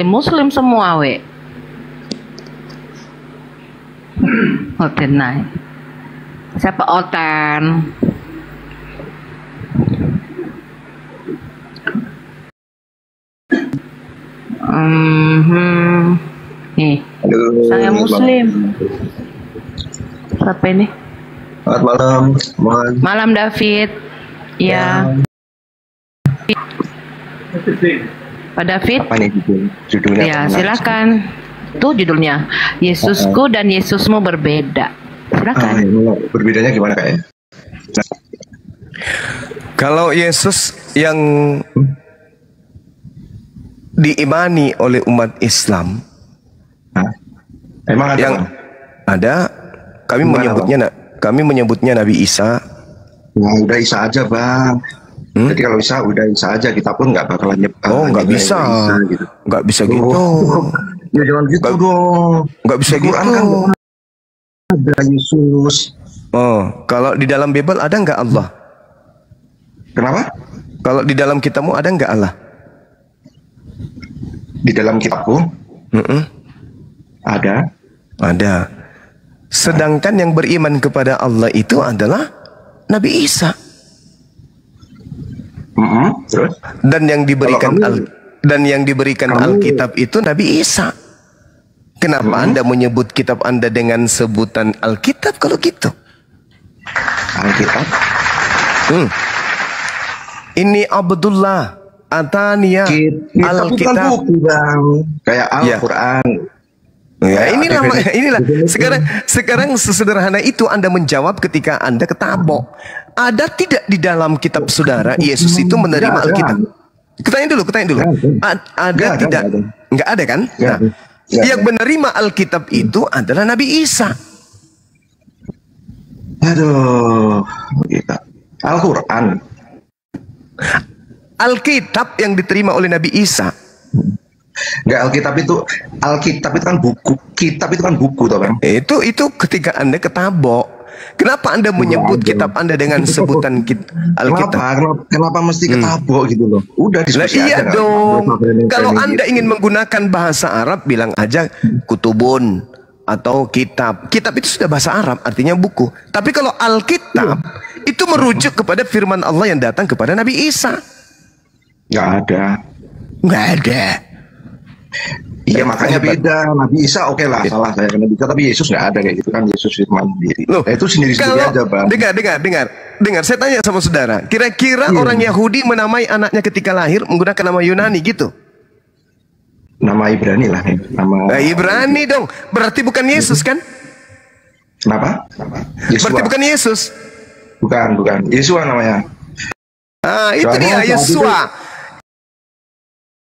Muslim semua we. Oten naik. Siapa Oten? Nih, saya Muslim. Siapa ini? Selamat malam. Malam David. Ya. Pak David. Apa nih judulnya? Ya, silakan. Tuh judulnya. Yesusku dan Yesusmu berbeda. Silakan. Berbedanya gimana kak ya? Kalau Yesus yang diimani oleh umat Islam, emang ada? Yang ada, kami menyebutnya Nabi Isa. Nah, udah Isa aja bang. Jadi kalau Isa udah Isa aja, kita pun nggak bakalan nyebut. Oh, nggak bisa, gitu. Nggak bisa gitu. Ya jangan gitu dong. Nggak bisa gitu. Kan ada Yesus. Oh, kalau di dalam Bible ada nggak Allah? Kenapa? Kalau di dalam kitabmu ada nggak Allah? Di dalam kitabku ada. Ada. Sedangkan yang beriman kepada Allah itu adalah Nabi Isa. Terus? Dan yang diberikan Alkitab itu Nabi Isa. Kenapa Anda menyebut kitab Anda dengan sebutan Alkitab kalau gitu? Alkitab? Ini Abdullah Atania Alkitab. Kayak Al-Quran. Ya, inilah. Sekarang sesederhana itu Anda menjawab ketika Anda ketabok. Ada tidak di dalam kitab saudara Yesus itu menerima Alkitab? Ketanya dulu. Ada tidak? Enggak ada kan? Nah, yang menerima Alkitab itu adalah Nabi Isa. Aduh, Al-Quran. Alkitab yang diterima oleh Nabi Isa. Enggak, Alkitab itu kan buku. Kitab itu kan buku toh, Bang. Itu ketika Anda ketabok. Kenapa Anda menyebut kitab Anda dengan sebutan Alkitab? Kenapa mesti ketabok gitu loh? Udah diskusi iya aja. Dong. Kalau Anda ingin menggunakan bahasa Arab, bilang aja kutubun atau kitab. Kitab itu sudah bahasa Arab, artinya buku. Tapi kalau Alkitab itu merujuk kepada firman Allah yang datang kepada Nabi Isa. Nggak ada. Iya makanya beda. Nabi Isa oke lah, salah saya kena Nabi Isa, tapi Yesus nggak ada kayak gitu kan. Yesus firman sendiri. Loh, itu sendiri-sendiri aja bang. Dengar. Saya tanya sama saudara. Kira-kira orang Yahudi menamai anaknya ketika lahir menggunakan nama Yunani gitu? Nama Ibrani lah. Ibrani dong. Berarti bukan Yesus kan? Kenapa? Berarti bukan Yesus. Bukan. Yesua namanya. Itu dia Yesua.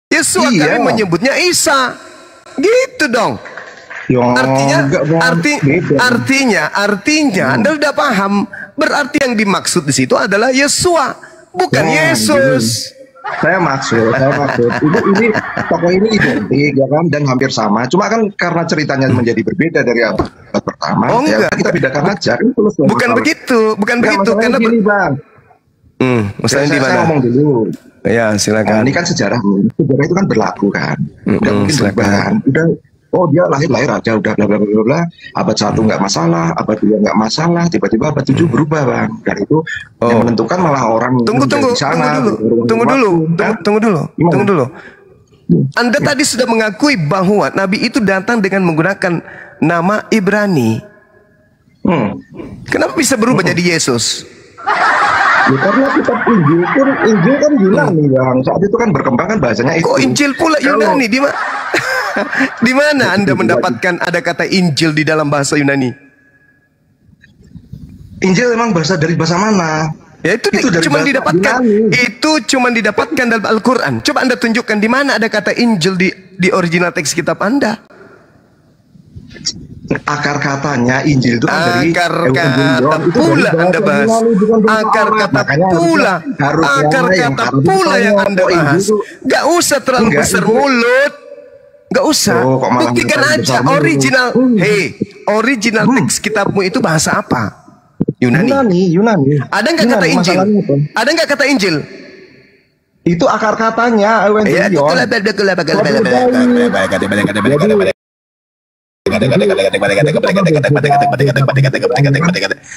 Yesua kami menyebutnya Isa. Gitu dong. Artinya Anda sudah paham. Berarti yang dimaksud di situ adalah Yesua, bukan Yesus. Saya maksud ini tokoh ini identik ya kan, dan hampir sama. Cuma kan karena ceritanya menjadi berbeda dari abad pertama. Kita bedakan aja. Bukan begitu. Karena gini, Bang. Maksudnya di mana? Saya ngomong dulu. Ya, silakan. Ini kan sejarah itu kan berlaku kan. Udah mungkin berubah kan. Dia lahir aja udah bla bla bla bla. Abad 1 nggak masalah, abad 2 nggak masalah, tiba-tiba abad 7 berubah, Bang. Dan itu yang menentukan malah orang Tunggu dulu. Anda tadi sudah mengakui bahwa Nabi itu datang dengan menggunakan nama Ibrani. Kenapa bisa berubah jadi Yesus? Ya, karena kitab Injil kan Yunani, Bang. Saat itu kan berkembang kan bahasanya itu. Kok Injil pula Yunani? Di mana Anda mendapatkan ada kata Injil di dalam bahasa Yunani? Injil emang dari bahasa mana? Ya itu cuma didapatkan. Itu cuma didapatkan dalam Al-Qur'an. Coba Anda tunjukkan di mana ada kata Injil di original teks kitab Anda. Akar katanya Injil itu kan dari akar kata pula Anda bahas. Akar kata pula yang Anda bahas. Gak usah terlalu besar mulut. Gak usah. Buktikan aja original. Original teks kitabmu itu bahasa apa? Yunani. Yunani. Ada nggak kata Injil? Ada nggak kata Injil? Itu akar katanya Ya, Evangelion.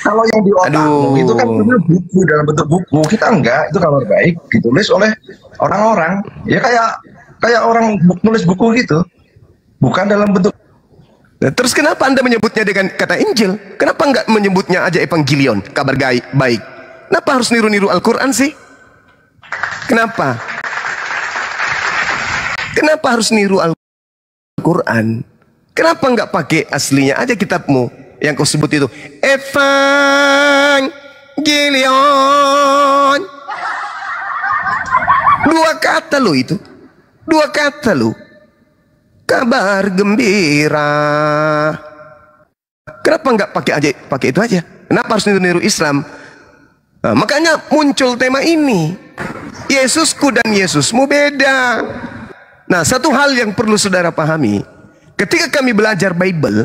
Kalau yang di otakmu itu kan buku dalam bentuk buku, kita enggak, itu kabar baik ditulis oleh orang-orang. Ya kayak orang nulis buku gitu. Bukan dalam bentuk. Nah, terus kenapa Anda menyebutnya dengan kata Injil? Kenapa enggak menyebutnya aja Evangelion, kabar baik? Kenapa harus niru-niru Al-Quran sih? Kenapa? Kenapa harus niru Al-Quran? Kenapa enggak pakai aslinya aja kitabmu yang kau sebut itu? Evangelion. Dua kata lo itu. Dua kata lo. Kabar gembira. Kenapa enggak pakai itu aja? Kenapa harus niru-niru Islam? Nah, makanya muncul tema ini. Yesusku dan Yesusmu beda. Nah, satu hal yang perlu saudara pahami, ketika kami belajar Bible,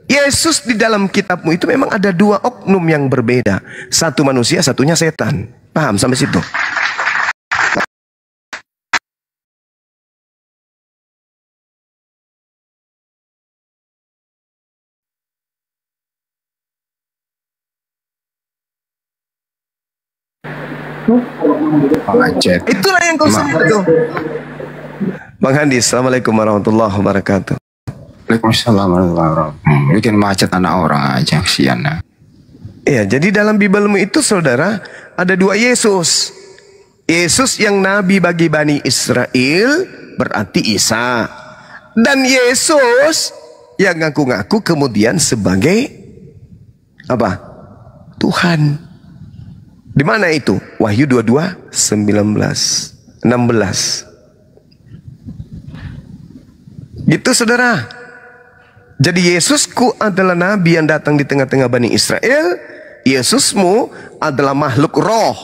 Yesus di dalam kitabmu itu memang ada dua oknum yang berbeda. Satu manusia, satunya setan. Paham sampai situ? Itulah yang kau sebut itu. Bang Handi, assalamualaikum warahmatullahi wabarakatuh. Waalaikumsalam warahmatullahi wabarakatuh. Bikin macet anak orang aja, kesian. Iya, jadi dalam Biblemu itu saudara ada dua Yesus. Yesus yang nabi bagi Bani Israel berarti Isa. Dan Yesus yang ngaku-ngaku kemudian sebagai apa? Tuhan. Di mana itu? Wahyu 22, 19, 16. Gitu saudara. Jadi Yesusku adalah nabi yang datang di tengah-tengah Bani Israel. Yesusmu adalah makhluk roh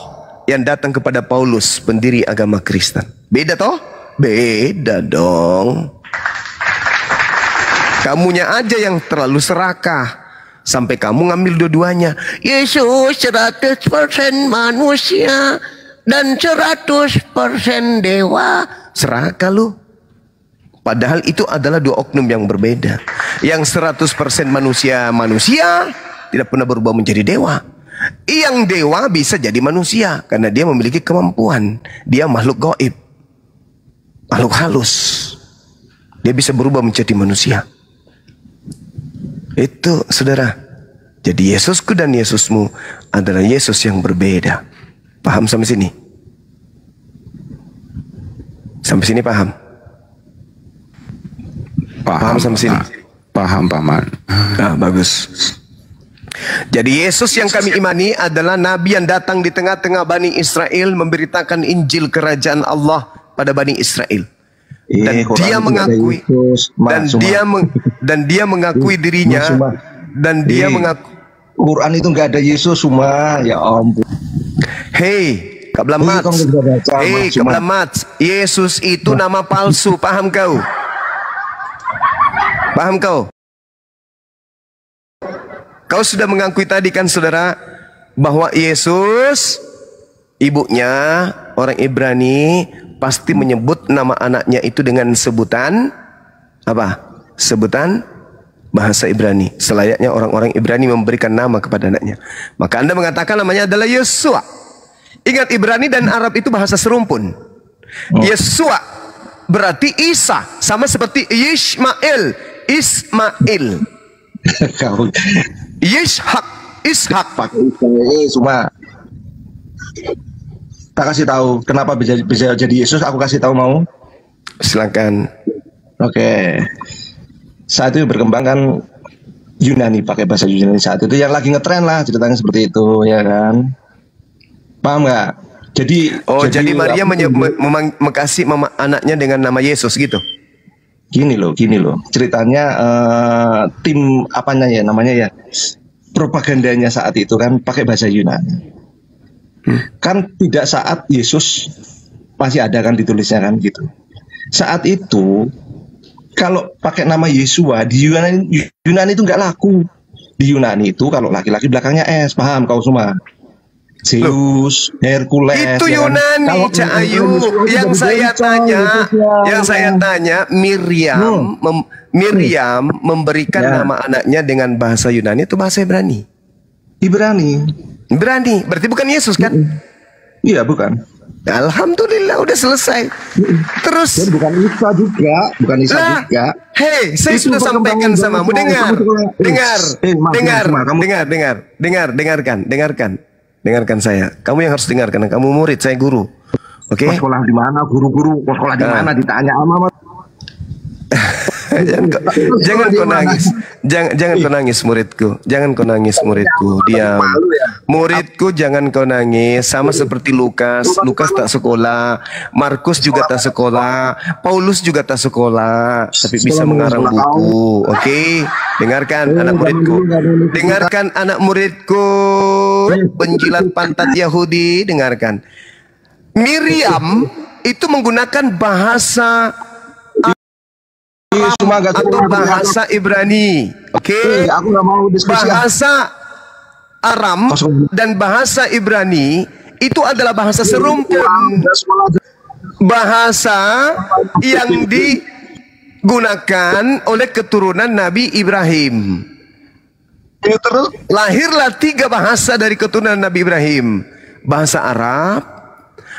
yang datang kepada Paulus, pendiri agama Kristen. Beda toh? Beda dong. Kamunya aja yang terlalu serakah. Sampai kamu ngambil dua-duanya. Yesus 100% manusia dan 100% dewa. Serakah lu. Padahal itu adalah dua oknum yang berbeda. Yang 100% manusia tidak pernah berubah menjadi dewa. Yang dewa bisa jadi manusia karena dia memiliki kemampuan. Dia makhluk gaib, makhluk halus. Dia bisa berubah menjadi manusia. Itu saudara. Jadi Yesusku dan Yesusmu adalah Yesus yang berbeda. Paham sampai sini? Sampai sini paham? Paham sampai sini? Paham, Paman. Nah, bagus. Jadi Yesus yang kami imani adalah nabi yang datang di tengah-tengah Bani Israel memberitakan Injil kerajaan Allah pada Bani Israel. Dan dia mengakui dan dia mengakui dirinya dan dia mengaku Quran itu nggak ada Yesus semua. Ya ampun. Hei, Kablamat. Hei, Kablamat. Yesus itu nama palsu, paham kau? Paham kau? Kau sudah mengakui tadi kan saudara bahwa Yesus ibunya orang Ibrani pasti menyebut nama anaknya itu dengan sebutan apa? Sebutan bahasa Ibrani. Selayaknya orang-orang Ibrani memberikan nama kepada anaknya. Maka Anda mengatakan namanya adalah Yesua. Ingat, Ibrani dan Arab itu bahasa serumpun. Yesua berarti Isa, sama seperti Ismail. Ishak. Semua. Tak kasih tahu kenapa bisa jadi Yesus. Aku kasih tahu mau. Silakan. Oke. Saat itu berkembang kan Yunani, pakai bahasa Yunani saat itu yang lagi ngetren lah ceritanya seperti itu, ya kan? Paham nggak? Jadi Maria mengasihi anaknya dengan nama Yesus gitu. Gini loh. Ceritanya tim apanya ya namanya ya, propagandanya saat itu kan pakai bahasa Yunani. Kan tidak saat Yesus masih ada kan ditulisnya kan gitu. Saat itu kalau pakai nama Yesua di Yunani itu nggak laku. Di Yunani itu kalau laki-laki belakangnya S, paham kau semua? Zeus, Hercules. Itu ya kan? Yunani, Kalau Cak Ayu. Yang saya tanya, Miriam memberikan nama anaknya dengan bahasa Yunani atau bahasa Ibrani? Ibrani. Ibrani, berarti bukan Yesus kan? Iya, bukan. Alhamdulillah udah selesai. Terus Dan bukan Isa juga, bukan Isa juga. Hei, saya Itu sudah sampaikan perkembangan samamu. Dengarkan saya. Kamu yang harus dengarkan. Kamu murid, saya guru. Oke? Kau sekolah di mana? Guru-guru, kau sekolah di mana? Ditanya sama jangan kau nangis. Jangan kau nangis muridku. Jangan kau nangis muridku. Diam. Muridku jangan kau nangis. Sama seperti Lukas. Lukas tak sekolah. Markus juga tak sekolah. Paulus juga tak sekolah. Tapi bisa mengarang buku. Oke? Dengarkan anak muridku. Dengarkan anak muridku. Penjilat pantat Yahudi. Dengarkan. Miriam itu menggunakan bahasa atau bahasa Ibrani. Oke. Aku nggak mau diskusi. Bahasa Aram dan bahasa Ibrani itu adalah bahasa serumpun. Bahasa yang digunakan oleh keturunan Nabi Ibrahim. Lahirlah 3 bahasa dari keturunan Nabi Ibrahim. Bahasa Arab,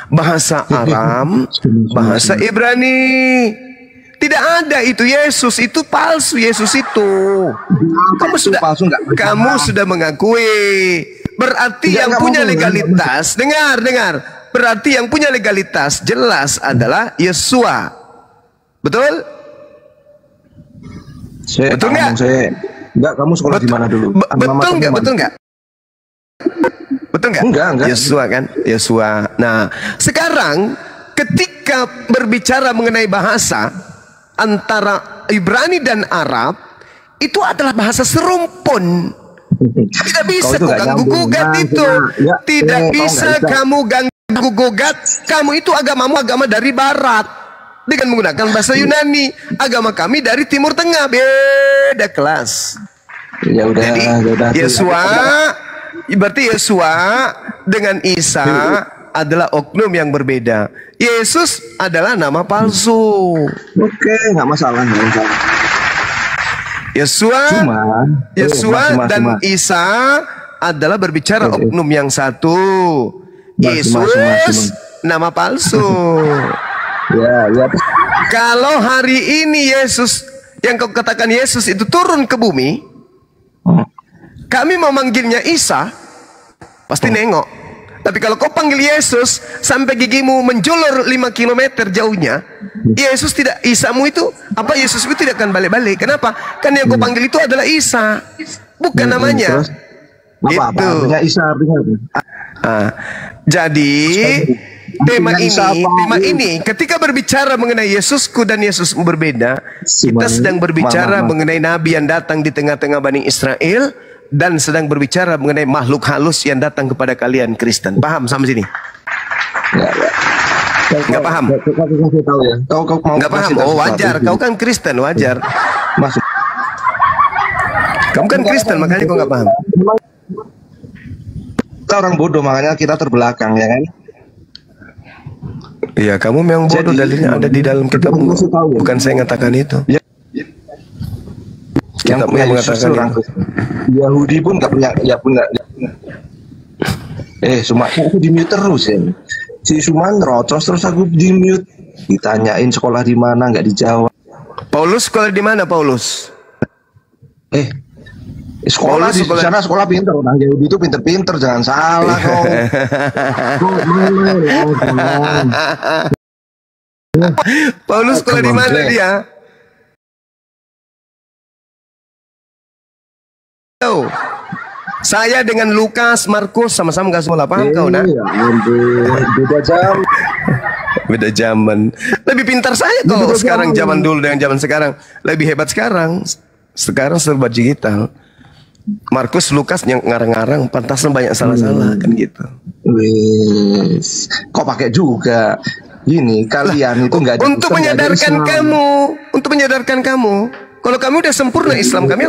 bahasa Aram, bahasa Ibrani. Tidak ada itu Yesus, itu palsu Yesus itu. Kamu sudah mengakui. Berarti yang punya legalitas, dengar. Berarti yang punya legalitas jelas adalah Yesua. Betul? Betul nggak? Enggak, kamu sekolah di mana dulu? Betul nggak? Enggak. Yesua kan? Yesua. Nah, sekarang ketika berbicara mengenai bahasa antara Ibrani dan Arab itu adalah bahasa serumpun. Tidak bisa kau ganggu-gugat itu. Tidak bisa kamu ganggu-gugat. Kamu itu agamamu agama dari barat dengan menggunakan bahasa Yunani. Agama kami dari Timur Tengah, beda kelas. Ya udah. Jadi Yesua, berarti Yesua dengan Isa adalah oknum yang berbeda. Yesus adalah nama palsu. Oke, nggak masalah. Yesua dan Isa adalah berbicara oknum yang satu. Yesus nama palsu. Ya. Kalau hari ini Yesus yang kau katakan Yesus itu turun ke bumi, kami mau manggilnya Isa, pasti nengok. Tapi kalau kau panggil Yesus sampai gigimu menjulur 5 km jauhnya, Yesus tidak, Isamu itu, Yesus itu tidak akan balik-balik. Kenapa? Kan yang kau panggil itu adalah Isa, bukan namanya. Apa artinya Isa? Jadi tema ini ketika berbicara mengenai Yesusku dan Yesusmu berbeda, kita sedang berbicara mengenai Nabi yang datang di tengah-tengah Bani Israel dan sedang berbicara mengenai makhluk halus yang datang kepada kalian Kristen. Paham sampai sini? Nggak paham? Nggak paham? Oh wajar, kau kan Kristen, wajar. Kamu kan Kristen, makanya kau nggak paham. Kita orang bodoh, makanya kita terbelakang, ya kan? Iya, kamu memang bodoh. Dalilnya ada di dalam kitab. Bukan saya ngatakan itu. Kita mengatakan Yahudi pun nggak punya, cuma aku di mute terus ya. Si Suman rocos terus aku di mute. Ditanyain sekolah di mana nggak dijawab. Paulus sekolah di mana Paulus? Sekolah di sana sekolah pinter. Orang Yahudi itu pinter-pinter, jangan salah kau. Paulus sekolah di mana dia? Saya dengan Lukas, Markus sama-sama gak sekolah, paham kau nak? Beda zaman. Lebih pintar saya kau sekarang, zaman dulu dengan zaman sekarang. Lebih hebat sekarang. Sekarang serba digital. Markus, Lukas yang ngarang-ngarang, pantasnya banyak salah-salah kan gitu. Kok pakai juga? Ini kalian itu nggak untuk menyadarkan kamu, kalau kami udah sempurna Islam kami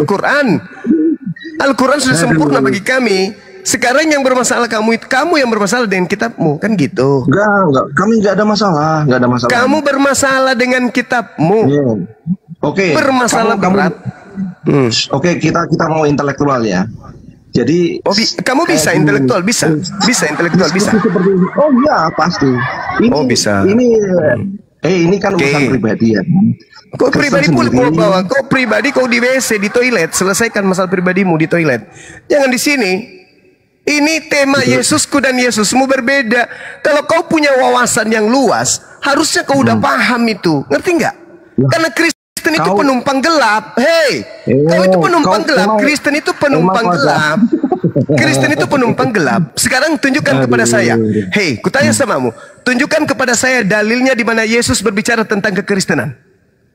Al-Quran sudah sempurna bagi kami. Sekarang yang bermasalah kamu itu, kamu yang bermasalah dengan kitabmu, kan gitu. Enggak, kami enggak ada masalah, enggak ada masalah. Kamu bermasalah dengan kitabmu. Yeah. Oke. Bermasalah berat. Oke, kita mau intelektual ya. Jadi kamu bisa intelektual, bisa intelektual, bisa. Oh iya, pasti. Ini, bisa. Ini kan urusan pribadi ya. Kau pribadi pun kau bawa, kau pribadi kau di WC, di toilet, selesaikan masalah pribadimu di toilet. Jangan di sini. Ini tema Yesusku dan Yesusmu berbeda. Kalau kau punya wawasan yang luas, harusnya kau udah paham itu. Ngerti nggak? Karena Kristen itu penumpang gelap. Hei, kau itu penumpang gelap. Kristen itu penumpang gelap. Kristen itu penumpang gelap. Sekarang tunjukkan kepada saya. Hei, kutanya samamu. Tunjukkan kepada saya dalilnya di mana Yesus berbicara tentang kekristenan.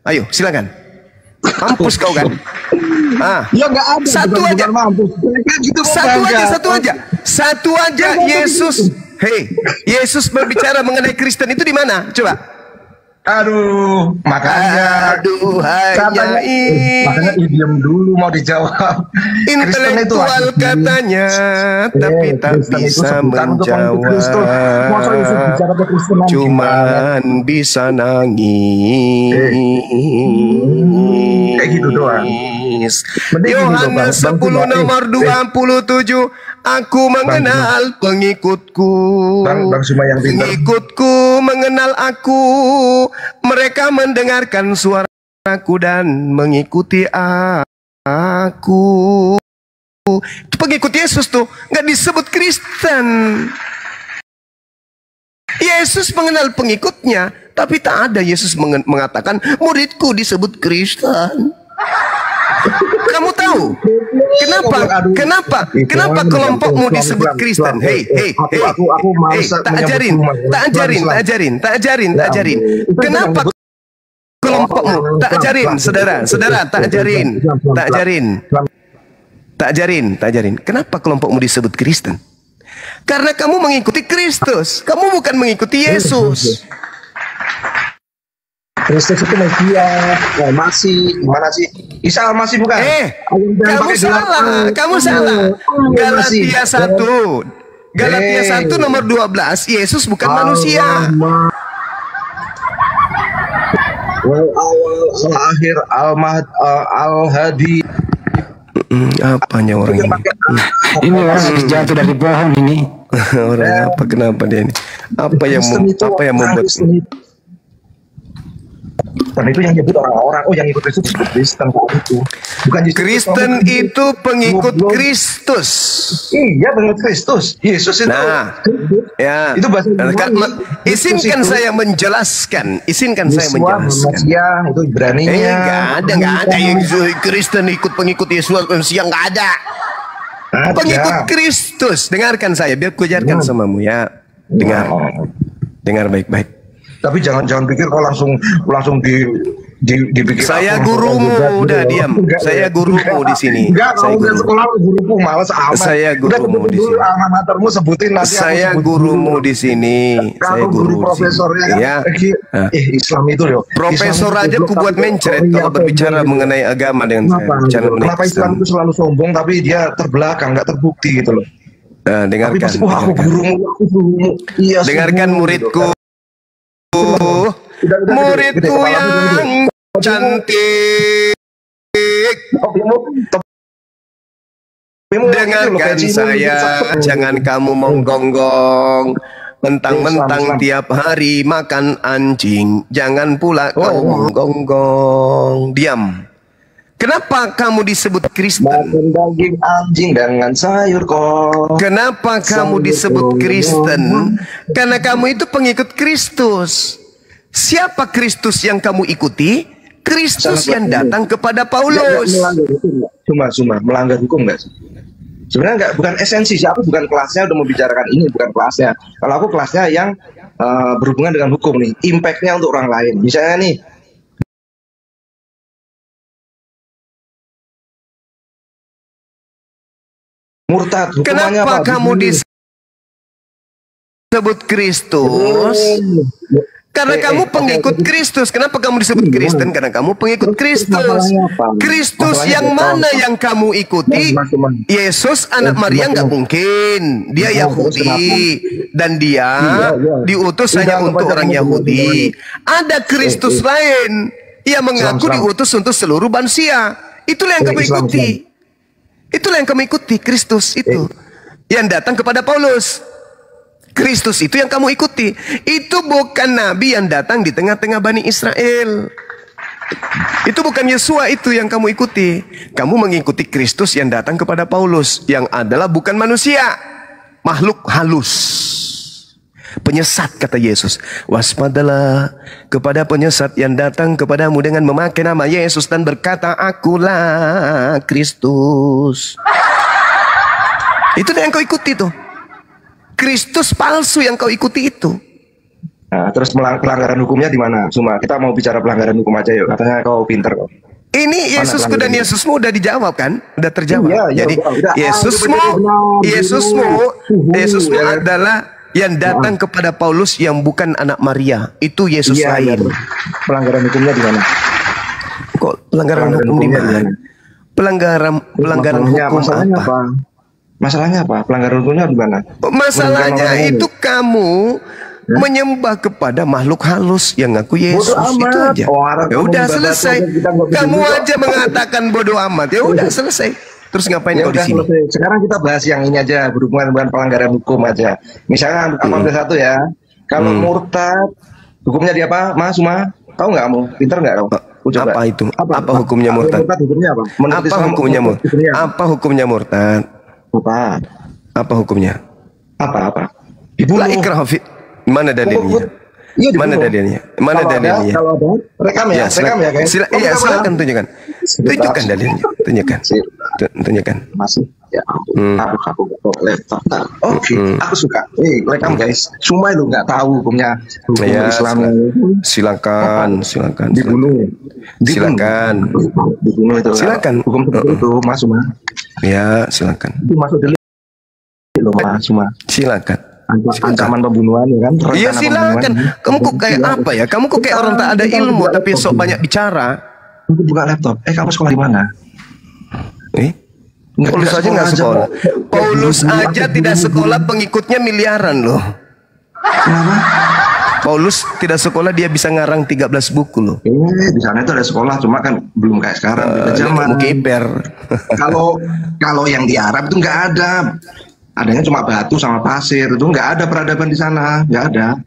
Ayo, silakan. Mampus kau kan? Ya nggak ada. Satu aja. Gitu Satu aja Yesus. Hei, Yesus berbicara mengenai Kristen itu di mana? Coba. Aduh, makanya. Makanya diam dulu mau dijawab. Intelektual katanya, tapi tak bisa menjawab. Cuman bisa nangis. Kayak gitu doang. Yohanes 10 nomor 27. Aku mengenal pengikutku. Pengikutku mengenal aku. Mereka mendengarkan suaraku dan mengikuti aku. Pengikut Yesus tuh nggak disebut Kristen. Yesus mengenal pengikutnya, tapi tak ada Yesus mengatakan muridku disebut Kristen. Kamu tahu kenapa kelompokmu disebut Kristen? Hei, tak ajarin. Kenapa kelompokmu? Tak ajarin. Kenapa kelompokmu disebut Kristen? Karena kamu mengikuti Kristus. Kamu bukan mengikuti Yesus. Kristus itu Mesia, gimana sih? Isa Al-Masih bukan? Kamu salah. Galatia 1 nomor 12, Yesus bukan manusia. Al-akhir, Al-hadi. Apanya orang ini? Ini jatuh dari pohon ini. Orang apa? Kenapa dia ini? Apa yang membuat? Dan itu yang nyebut orang-orang, yang ikut Kristus disebut Kristen itu. Bukan Kristen itu pengikut Kristus. Iya, pengikut Kristus. Yesus itu. Ya. Itu bahasa izinkan saya menjelaskan. Mesia itu Ibraninya. Enggak ada Kristen ikut pengikut Yesus Mesia, enggak ada. Pengikut Kristus. Dengarkan saya biar ku ajarkan samamu ya. Dengar baik-baik. Tapi jangan pikir kau langsung dipikir. Saya gurumu, udah diam. Saya gurumu di sini. Enggak, kalau udah sekolah gurumu malas amat. Saya gurumu di sini. Amatermu sebutin nanti. Saya gurumu di sini. Saya guru profesornya. Ya. Islam itu loh. Profesor aja ku buat mencret kalau berbicara mengenai agama dengan saya. Kenapa Islam itu selalu sombong tapi dia terbelakang, nggak terbukti gitu loh. Dengarkan. Dengarkan muridku. Muridku yang cantik, dengarkan saya, jangan kamu menggonggong. Mentang-mentang tiap hari makan anjing, jangan pula kau menggonggong. Diam. Kenapa kamu disebut Kristen? Makan daging anjing dengan sayur kok. Kenapa kamu disebut Kristen? Karena kamu itu pengikut Kristus. Siapa Kristus yang kamu ikuti? Kristus yang datang kepada Paulus. Cuma melanggar hukum nggak sih? Sebenarnya nggak, bukan esensi sih. Aku bukan kelasnya udah membicarakan ini, bukan kelasnya. Kalau aku kelasnya yang berhubungan dengan hukum nih, impactnya untuk orang lain. Misalnya nih, murtad, hukumannya kenapa apa? Kamu disebut Kristus? Karena kamu pengikut Kristus. Kenapa kamu disebut Kristen? Karena kamu pengikut Kristus. Kristus yang mana yang kamu ikuti? Yesus anak Maria nggak mungkin. Dia Yahudi dan dia diutus hanya untuk orang Yahudi. Ada Kristus lain yang mengaku diutus untuk seluruh manusia. Itulah yang kamu ikuti. Itulah yang kamu ikuti. Kristus itu yang datang kepada Paulus. Kristus itu yang kamu ikuti. Itu bukan nabi yang datang di tengah-tengah Bani Israel. Itu bukan Yesua itu yang kamu ikuti. Kamu mengikuti Kristus yang datang kepada Paulus, yang adalah bukan manusia, makhluk halus. Penyesat, kata Yesus. Waspadalah kepada penyesat yang datang kepadamu dengan memakai nama Yesus dan berkata, akulah Kristus. Itu yang kau ikuti tuh. Kristus palsu yang kau ikuti itu. Nah, terus pelanggaran hukumnya di mana? Cuma kita mau bicara pelanggaran hukum aja yuk. Katanya kau pinter kok. Ini Yesusku dan Yesusmu udah dijawab kan? Udah terjawab. Jadi Yesusmu adalah yang datang kepada Paulus yang bukan anak Maria. Itu Yesus lain. Pelanggaran hukumnya di mana? Kok pelanggaran hukum di mana? Pelanggaran hukum apa? Masalahnya apa? Pelanggaran hukumnya di mana? Masalahnya itu kamu menyembah kepada makhluk halus yang ngaku Yesus. Itu aja. Ya udah selesai. Kamu aja mengatakan bodoh amat. Ya udah selesai. Terus ngapain kau di sini? Sekarang kita bahas yang ini aja, berhubungan dengan pelanggaran hukum aja. Misalnya apa satu ya? Kalau murtad, hukumnya dia apa? Mas, Suma? Tahu nggak kamu? Pinter nggak kamu? Apa itu? Apa hukumnya murtad? Hukumnya apa? Apa hukumnya murtad? Apa hukumnya murtad? Apa hukumnya? Apa? Itulah ikrah fi. Mana dalilnya? Mana dalilnya? Mana dalilnya? Kalau ada rekam ya, guys. Silakan tunjukkan. Tunjukkan dalilnya. Tunjukkan. Masih. Ya ampun. Aku laptop. Oke, aku suka. Rekam guys. Cuma lu nggak tahu hukumnya Islam. Silakan. Dibunuh. Dibunuh itu. Silakan. Hukum seperti itu, Mas Suma. Ya, silakan. Itu masuk delik loh, Mas Suma. Silakan. Ancaman pembunuhan ya kan? Iya silakan. Kamu kok kayak apa ya? Kamu kok kayak orang tak ada ilmu tapi sok banyak bicara. Aku buka laptop. Kamu sekolah di mana? Paulus aja nggak sekolah. Paulus aja tidak sekolah, pengikutnya miliaran loh. Kenapa? Paulus tidak sekolah, dia bisa ngarang 13 buku loh. Di sana itu ada sekolah, cuma kan belum kayak sekarang. Zaman kiper. Kalau yang di Arab itu nggak ada. Adanya cuma batu sama pasir, itu nggak ada peradaban di sana, nggak ada.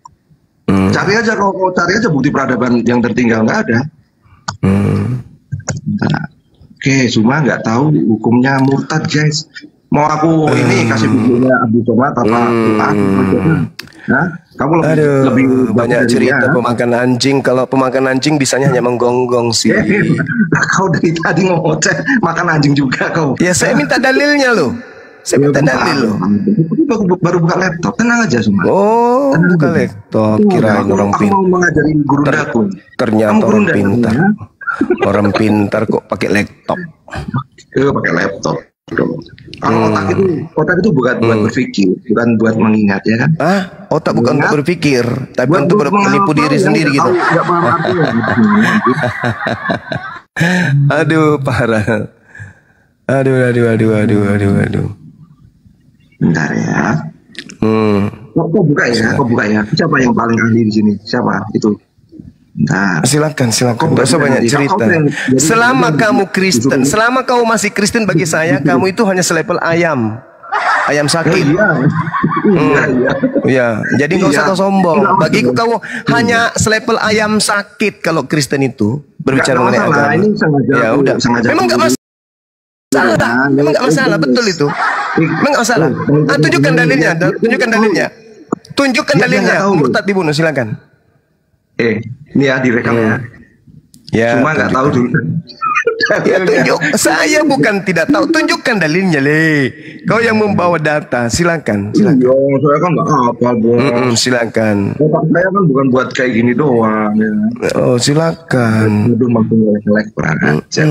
Cari aja, kalau cari aja bukti peradaban yang tertinggal, nggak ada. Oke, cuma nggak tahu hukumnya murtad guys. Mau aku ini kasih bukunya Abdul Somad apa? Nah, kamu lebih banyak cerita pemakan anjing. Kalau pemakan anjing bisanya hanya menggonggong sih. Kau dari tadi ngoceh makan anjing juga kau. Ya saya minta dalilnya loh. Saya minta dalil loh. Baru buka laptop, tenang aja semua. Oh, buka laptop. Kirain orang pintar. Aku mau mengajari guru dakun. Ternyata orang pintar. Orang pintar kok pakai laptop. Pakai laptop. Kalau otak itu bukan buat berpikir, bukan buat mengingat ya kan? Otak bukan untuk berpikir, tapi untuk menipu diri sendiri gitu. Aduh, parah. Aduh. Bentar ya. Kok buka ya? Siapa yang paling ahli di sini? Siapa itu? Nah, silakan. Gak usah banyak cerita. Selama kamu Kristen, selama kamu masih Kristen, bagi saya kamu itu hanya selevel ayam sakit. Iya. Jadi nggak usah sombong. Bagiku kamu hanya selevel ayam sakit kalau Kristen itu berbicara mengenai agama. Ya udah. Memang nggak masalah. Betul itu. Memang nggak masalah. Tunjukkan dalilnya. Tunjukkan dalilnya. Murtad dibunuh, silakan. Ini ya direkam ya. Cuma nggak tahu dulu. Ya tunjuk. Saya bukan tidak tahu. Tunjukkan dalilnya, Le. Kau yang membawa data, silakan. Saya kan nggak apa, Bos. Silakan. Saya kan bukan buat kayak gini doang. Ya. Oh, silakan. Itu maksudnya selek aja.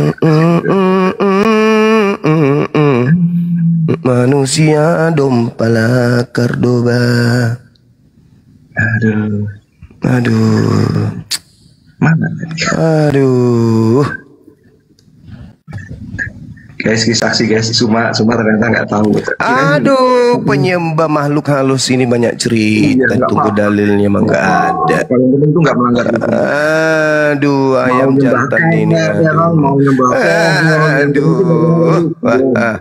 Manusia dompala Cordoba. Aduh. Aduh. Mana? Aduh. Guys, saksi guys, Suma ternyata nggak tahu. Aduh, penyembah makhluk halus ini banyak cerita. Tunggu dalilnya mah nggak ada. Paling penting tuh nggak melanggar. Aduh, ayam jantan ini. Mau nyembah. Aduh. Iya.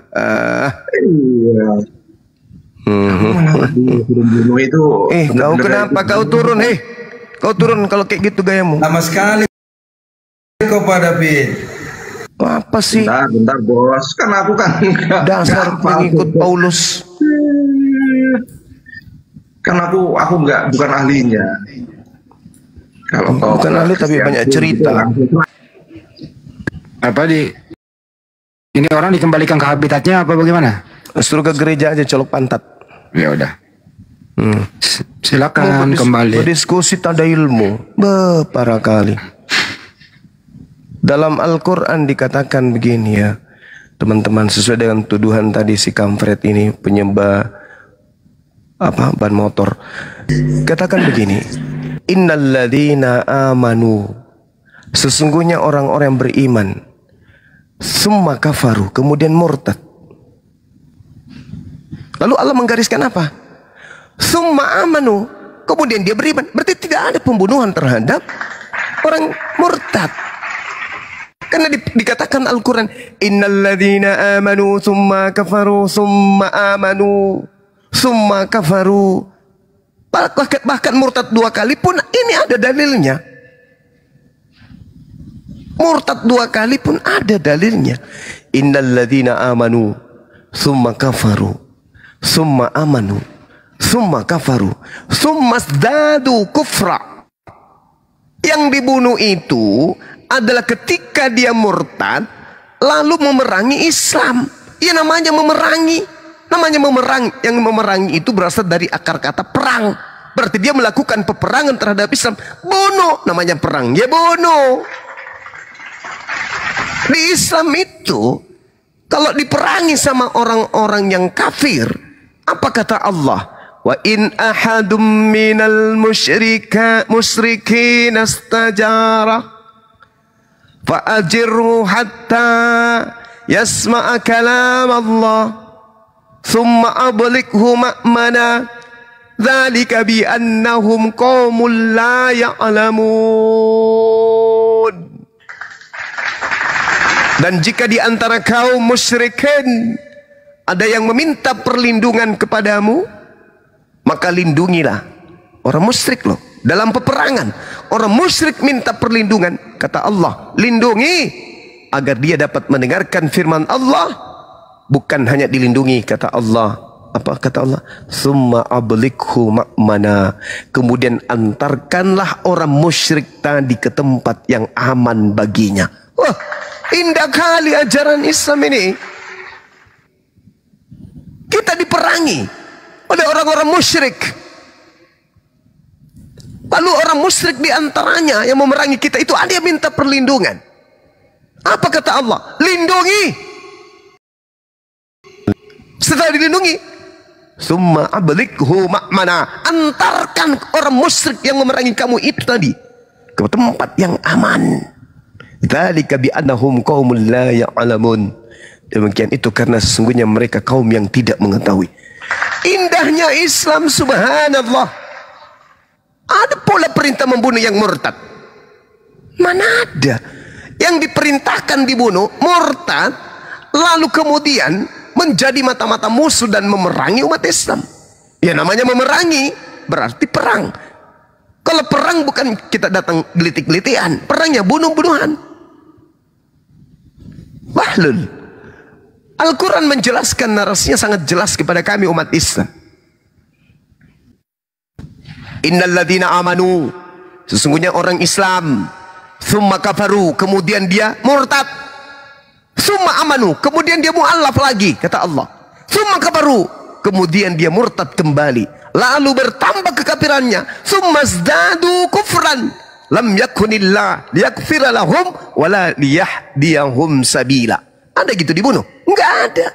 Bunuh itu. Kau kenapa kau turun? Kau turun kalau kayak gitu gayamu. Lama sekali kau pada David. Apa sih? Bentar bos, kan aku kan dasar pengikut Paulus. Kan aku bukan ahlinya. Kalau bukan ahli tapi banyak cerita. Apa ini orang dikembalikan ke habitatnya apa bagaimana? Suruh ke gereja aja colok pantat. Ya udah. Silakan kembali. Berdiskusi tak ada ilmu. Parah kali. Dalam Al-Quran dikatakan begini ya, teman-teman, sesuai dengan tuduhan tadi si kampret ini penyembah ban motor. Katakan begini, innalladzina amanu, sesungguhnya orang-orang yang beriman, summa kafaru, kemudian murtad. Lalu Allah menggariskan apa? Summa amanu, kemudian dia beriman. Berarti tidak ada pembunuhan terhadap orang murtad. Karena dikatakan Al-Quran, innalladzina amanu summa kafaru summa amanu summa kafaru. Bahkan murtad 2 kali pun ini ada dalilnya. Murtad 2 kali pun ada dalilnya. Innalladzina amanu summa kafaru summa amanu summa kafaru summa zdadu kufra. Yang dibunuh itu adalah ketika dia murtad lalu memerangi Islam. Ya namanya memerangi. Namanya memerangi. Yang memerangi itu berasal dari akar kata perang. Berarti dia melakukan peperangan terhadap Islam. Bunuh. Namanya perang. Ya bunuh. Di Islam itu kalau diperangi sama orang-orang yang kafir, apa kata Allah? Wa in ahadum minal musyrikin astajara fa'ajirhu hatta yasma'a kalam Allah thumma ablighu ma'mana dzalika bi annahum qaumul la ya'lamun. Dan jika di antara kaum musyrikin ada yang meminta perlindungan kepadamu, maka lindungilah. Orang musyrik loh, dalam peperangan orang musyrik minta perlindungan, kata Allah, lindungi agar dia dapat mendengarkan firman Allah. Bukan hanya dilindungi, kata Allah. Apa kata Allah? Summa ablighu ma'mana, kemudian antarkanlah orang musyrik tadi ke tempat yang aman baginya. Wah, indah kali ajaran Islam ini. Kita diperangi oleh orang-orang musyrik. Lalu orang musyrik diantaranya yang memerangi kita itu ada yang minta perlindungan. Apa kata Allah? Lindungi. Setelah dilindungi, summa ablighu ma'mana, antarkan orang musyrik yang memerangi kamu itu tadi ke tempat yang aman. Dzalika bi annahum qaumul la ya'lamun. Demikian itu karena sesungguhnya mereka kaum yang tidak mengetahui. Indahnya Islam, subhanallah. Ada pula perintah membunuh yang murtad. Mana ada yang diperintahkan dibunuh murtad lalu kemudian menjadi mata-mata musuh dan memerangi umat Islam. Ya namanya memerangi berarti perang. Kalau perang bukan kita datang gelitik-gelitian, perangnya bunuh-bunuhan. Bahlul. Al-Quran menjelaskan, narasinya sangat jelas kepada kami umat Islam. Innalladzina amanu, sesungguhnya orang Islam, summa kafaru, kemudian dia murtad, summa amanu, kemudian dia mu'allaf lagi, kata Allah, summa kafaru, kemudian dia murtad kembali, lalu bertambah kekafirannya, summa zdadu kufran, lam yakunillah liyakfira lahum wala liyahdiyahum sabila. Ada gitu dibunuh? Enggak ada.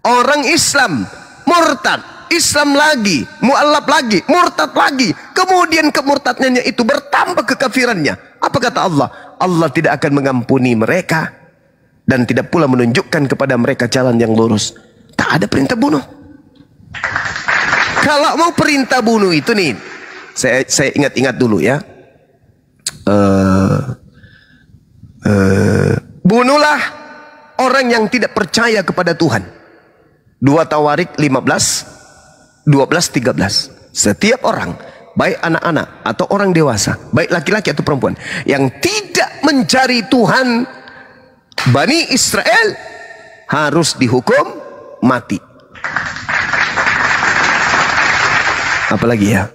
Orang Islam murtad Islam lagi, mu'allaf lagi, murtad lagi. Kemudian kemurtadnya itu bertambah kekafirannya. Apa kata Allah? Allah tidak akan mengampuni mereka dan tidak pula menunjukkan kepada mereka jalan yang lurus. Tak ada perintah bunuh. Kalau mau perintah bunuh itu nih, saya ingat-ingat dulu ya. Bunuhlah orang yang tidak percaya kepada Tuhan. 2 Tawarik 15, 12, 13. Setiap orang, baik anak-anak atau orang dewasa, baik laki-laki atau perempuan, yang tidak mencari Tuhan, Bani Israel, harus dihukum mati. Apalagi ya?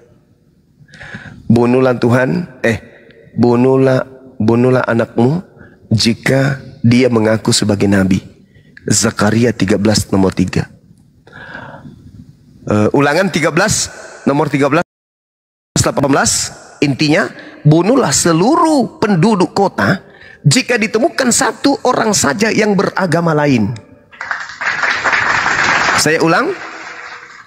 Bunuhlah Tuhan, bunuhlah anakmu jika dia mengaku sebagai nabi. Zakaria 13 nomor 3. Ulangan 13 nomor 13 18. Intinya, bunuhlah seluruh penduduk kota jika ditemukan satu orang saja yang beragama lain. Saya ulang.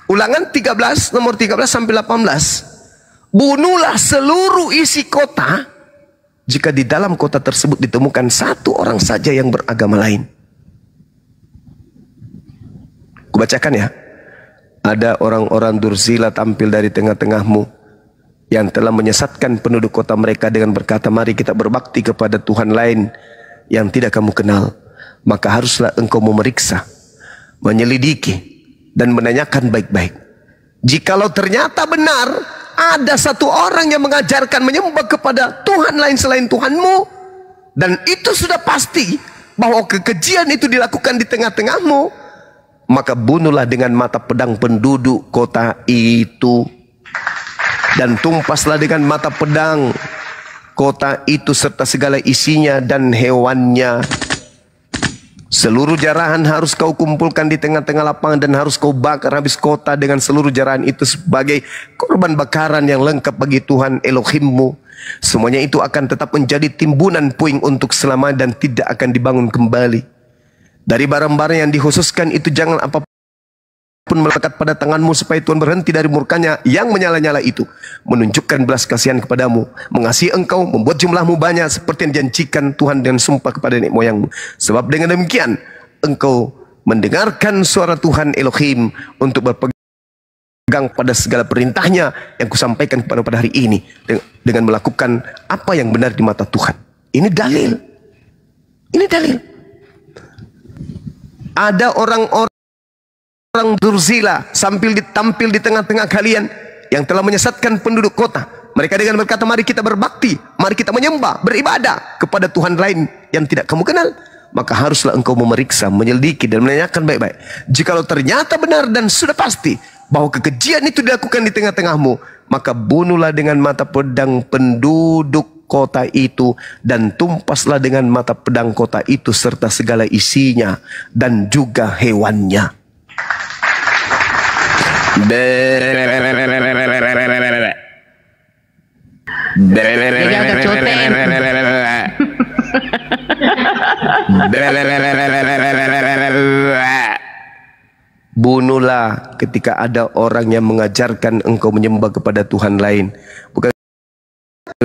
Ulangan 13 nomor 13 sampai 18. Bunuhlah seluruh isi kota jika di dalam kota tersebut ditemukan satu orang saja yang beragama lain. Kubacakan ya. Ada orang-orang durzila tampil dari tengah-tengahmu yang telah menyesatkan penduduk kota mereka dengan berkata, mari kita berbakti kepada Tuhan lain yang tidak kamu kenal. Maka haruslah engkau memeriksa, menyelidiki, dan menanyakan baik-baik. Jikalau ternyata benar ada satu orang yang mengajarkan menyembah kepada Tuhan lain selain Tuhanmu, dan itu sudah pasti bahwa kekejian itu dilakukan di tengah-tengahmu, maka bunuhlah dengan mata pedang penduduk kota itu, dan tumpaslah dengan mata pedang kota itu serta segala isinya dan hewannya. Seluruh jarahan harus kau kumpulkan di tengah-tengah lapangan dan harus kau bakar habis kota dengan seluruh jarahan itu sebagai korban bakaran yang lengkap bagi Tuhan Elohimmu. Semuanya itu akan tetap menjadi timbunan puing untuk selamanya dan tidak akan dibangun kembali. Dari barang-barang yang dikhususkan itu jangan apapun melekat pada tanganmu supaya Tuhan berhenti dari murkanya yang menyala-nyala itu, menunjukkan belas kasihan kepadamu, mengasihi engkau, membuat jumlahmu banyak seperti yang dijanjikan Tuhan dengan sumpah kepada nenek moyangmu. Sebab dengan demikian engkau mendengarkan suara Tuhan Elohim untuk berpegang pada segala perintahnya yang kusampaikan kepada pada hari ini dengan melakukan apa yang benar di mata Tuhan. Ini dalil. Ini dalil. Ada orang-orang durzila tampil di tengah-tengah kalian yang telah menyesatkan penduduk kota. Mereka dengan berkata, mari kita berbakti, mari kita menyembah, beribadah kepada Tuhan lain yang tidak kamu kenal. Maka haruslah engkau memeriksa, menyelidiki dan menanyakan baik-baik. Jikalau ternyata benar dan sudah pasti bahwa kekejian itu dilakukan di tengah-tengahmu, maka bunuhlah dengan mata pedang penduduk kota itu dan tumpaslah dengan mata pedang kota itu serta segala isinya dan juga hewannya. Bunuhlah ketika ada orang yang mengajarkan engkau menyembah kepada Tuhan lain. Bukan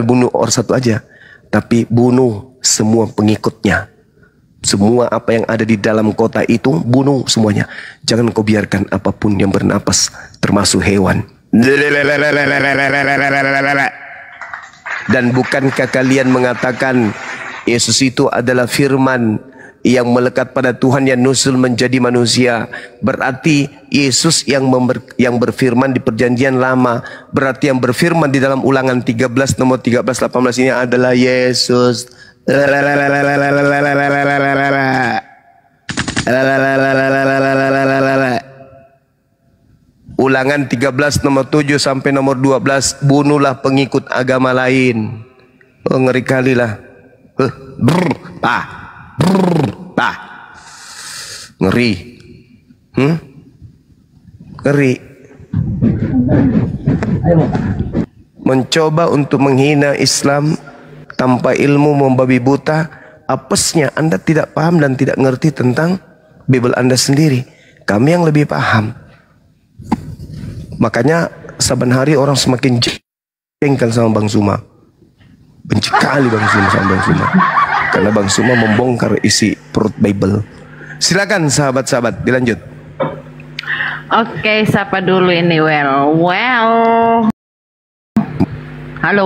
bunuh orang satu aja, tapi bunuh semua pengikutnya. Semua apa yang ada di dalam kota itu, bunuh semuanya. Jangan kau biarkan apapun yang bernapas, termasuk hewan. Dan bukankah kalian mengatakan Yesus itu adalah firman yang melekat pada Tuhan yang nusul menjadi manusia? Berarti Yesus yang berfirman di perjanjian lama, berarti yang berfirman di dalam Ulangan 13 nomor 13-18 ini adalah Yesus. Ulangan 13 nomor 7 sampai nomor 12, bunuhlah pengikut agama lain. Oh, ngeri kali lah. Ngeri. Ngeri. Mencoba untuk menghina Islam tanpa ilmu, membabi buta. Apesnya Anda tidak paham dan tidak ngerti tentang Bible Anda sendiri. Kami yang lebih paham. Makanya saban hari orang semakin jengkel sama Bang Suma. Benci kali Bang Suma sama Bang Suma. Karena Bang Suma membongkar isi perut Bible. Silakan sahabat-sahabat, dilanjut. Oke, siapa dulu ini? Well. Halo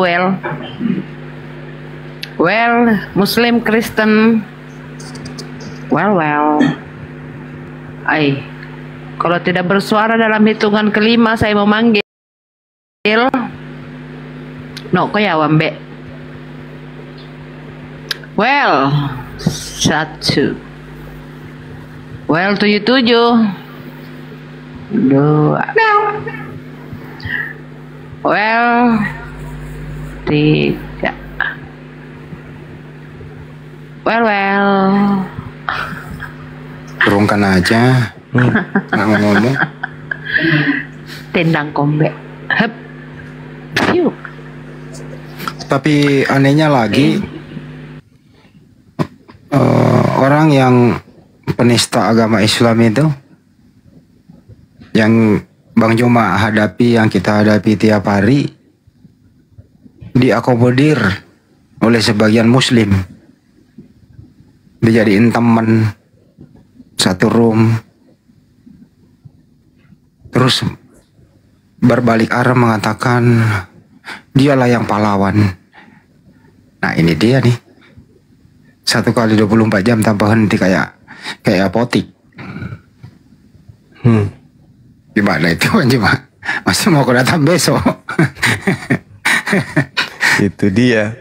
Well, Muslim, Kristen. Well. Kalau tidak bersuara dalam hitungan kelima, saya mau manggil. No, kok ya Wambe. Well, 1. Well, 77. 2. Well, 3. Well. Turunkan aja. Nggak ngomong. Tendang kombe. Hep. Piu. Tapi anehnya lagi, orang yang penista agama Islam itu, yang Bang Juma hadapi, yang kita hadapi tiap hari, diakomodir oleh sebagian Muslim, dijadiin teman satu room, terus berbalik arah mengatakan dialah yang pahlawan. Nah ini dia nih, 1 kali 24 jam tanpa henti kayak apotik. Gimana itu cuma masih mau datang besok? Itu dia.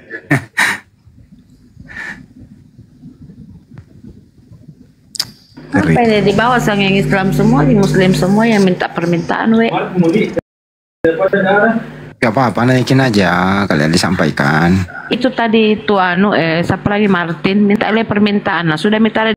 Apa ini di bawah sang yang Islam semua, di Muslim semua yang minta permintaan Gak apa-apa, naikin aja, kalian disampaikan. Itu tadi siapa lagi Martin minta permintaan. Nah, sudah minta